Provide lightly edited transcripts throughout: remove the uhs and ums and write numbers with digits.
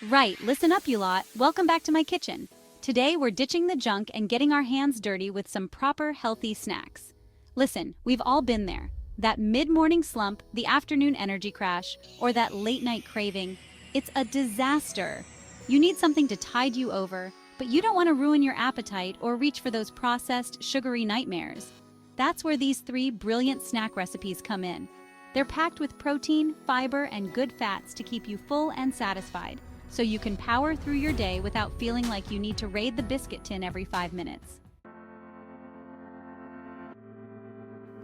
Right, listen up, you lot. Welcome back to my kitchen. Today, we're ditching the junk and getting our hands dirty with some proper, healthy snacks. Listen, we've all been there. That mid-morning slump, the afternoon energy crash, or that late-night craving. It's a disaster. You need something to tide you over, but you don't want to ruin your appetite or reach for those processed, sugary nightmares. That's where these 3 brilliant snack recipes come in. They're packed with protein, fiber, and good fats to keep you full and satisfied, so you can power through your day without feeling like you need to raid the biscuit tin every 5 minutes.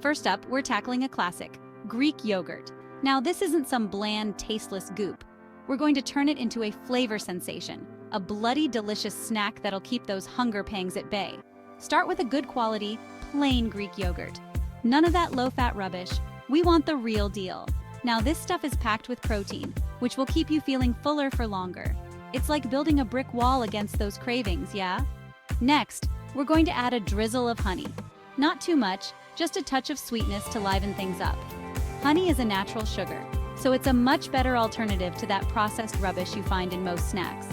First up, we're tackling a classic, Greek yogurt. Now, this isn't some bland, tasteless goop. We're going to turn it into a flavor sensation, a bloody delicious snack that'll keep those hunger pangs at bay. Start with a good quality, plain Greek yogurt. None of that low-fat rubbish. We want the real deal. Now, this stuff is packed with protein, which will keep you feeling fuller for longer. It's like building a brick wall against those cravings, yeah? Next, we're going to add a drizzle of honey. Not too much, just a touch of sweetness to liven things up. Honey is a natural sugar, so it's a much better alternative to that processed rubbish you find in most snacks.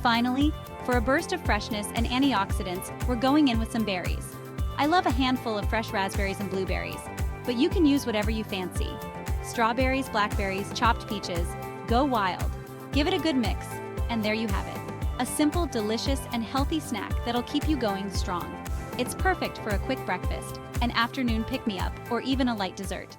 Finally, for a burst of freshness and antioxidants, we're going in with some berries. I love a handful of fresh raspberries and blueberries, but you can use whatever you fancy. Strawberries, blackberries, chopped peaches, go wild. Give it a good mix, and there you have it. A simple, delicious, and healthy snack that'll keep you going strong. It's perfect for a quick breakfast, an afternoon pick-me-up, or even a light dessert.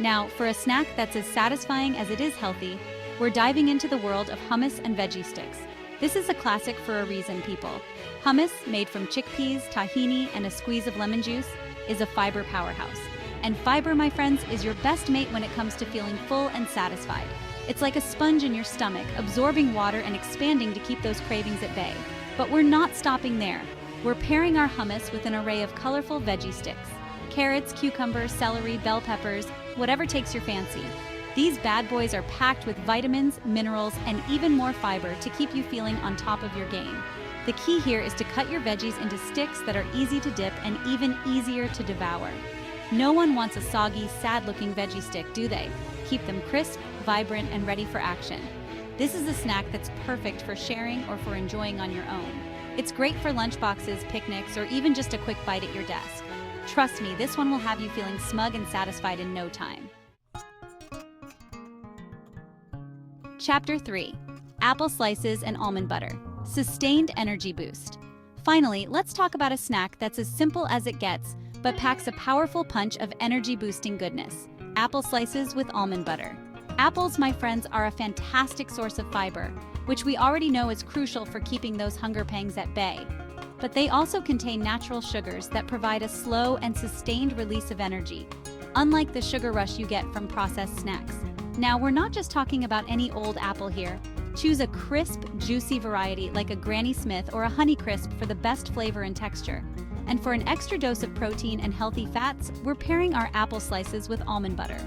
Now, for a snack that's as satisfying as it is healthy, we're diving into the world of hummus and veggie sticks. This is a classic for a reason, people. Hummus, made from chickpeas, tahini, and a squeeze of lemon juice, is a fiber powerhouse. And fiber, my friends, is your best mate when it comes to feeling full and satisfied. It's like a sponge in your stomach, absorbing water and expanding to keep those cravings at bay. But we're not stopping there. We're pairing our hummus with an array of colorful veggie sticks. Carrots, cucumbers, celery, bell peppers, whatever takes your fancy. These bad boys are packed with vitamins, minerals, and even more fiber to keep you feeling on top of your game. The key here is to cut your veggies into sticks that are easy to dip and even easier to devour. No one wants a soggy, sad-looking veggie stick, do they? Keep them crisp, vibrant, and ready for action. This is a snack that's perfect for sharing or for enjoying on your own. It's great for lunchboxes, picnics, or even just a quick bite at your desk. Trust me, this one will have you feeling smug and satisfied in no time. Chapter 3. Apple Slices and Almond Butter. Sustained energy boost. Finally, let's talk about a snack that's as simple as it gets, but packs a powerful punch of energy-boosting goodness. Apple slices with almond butter. Apples, my friends, are a fantastic source of fiber, which we already know is crucial for keeping those hunger pangs at bay. But they also contain natural sugars that provide a slow and sustained release of energy, unlike the sugar rush you get from processed snacks. Now, we're not just talking about any old apple here. Choose a crisp, juicy variety like a Granny Smith or a Honeycrisp for the best flavor and texture. And for an extra dose of protein and healthy fats, we're pairing our apple slices with almond butter.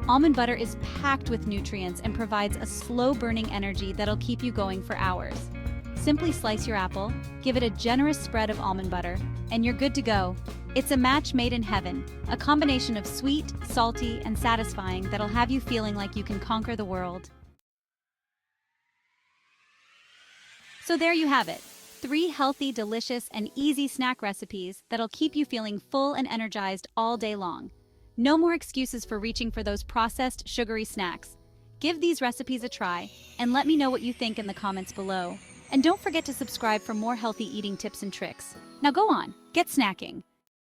Almond butter is packed with nutrients and provides a slow-burning energy that'll keep you going for hours. Simply slice your apple, give it a generous spread of almond butter, and you're good to go. It's a match made in heaven, a combination of sweet, salty, and satisfying that'll have you feeling like you can conquer the world. So there you have it, 3 healthy, delicious, and easy snack recipes that'll keep you feeling full and energized all day long. No more excuses for reaching for those processed, sugary snacks. Give these recipes a try, and let me know what you think in the comments below. And don't forget to subscribe for more healthy eating tips and tricks. Now go on, get snacking.